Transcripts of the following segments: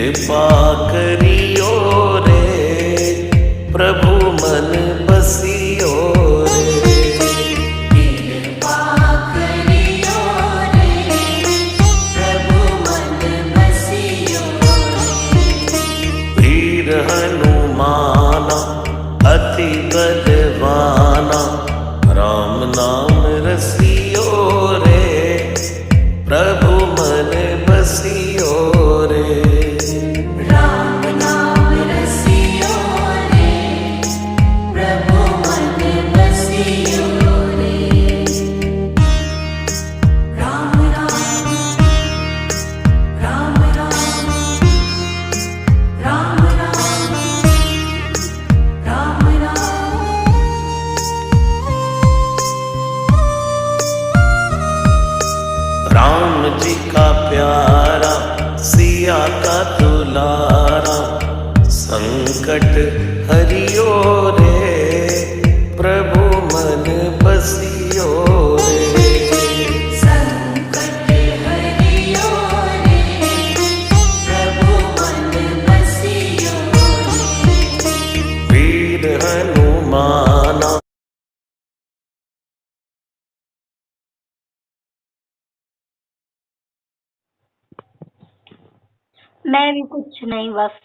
कृपा करियो रे प्रभु मन बसियो रे। कृपा करियो रे प्रभु मन बसियो रे। वीर हनुमाना अति बलवाना राम नाम रसियो रे प्रभु मन बसियो रे। राम नाम रसियो रे प्रभु मन बसियो रे। राम राम राम राम राम राम राम राम। राम जी का प्यारा सिया का दुलारा संकट हरियो रे प्रभु मन बसियो रे। संकट हरियो रे प्रभु मन बसियो रे। वीर हनुमाना मैं भी कुछ नहीं, बस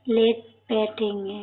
लेट बैठेंगे।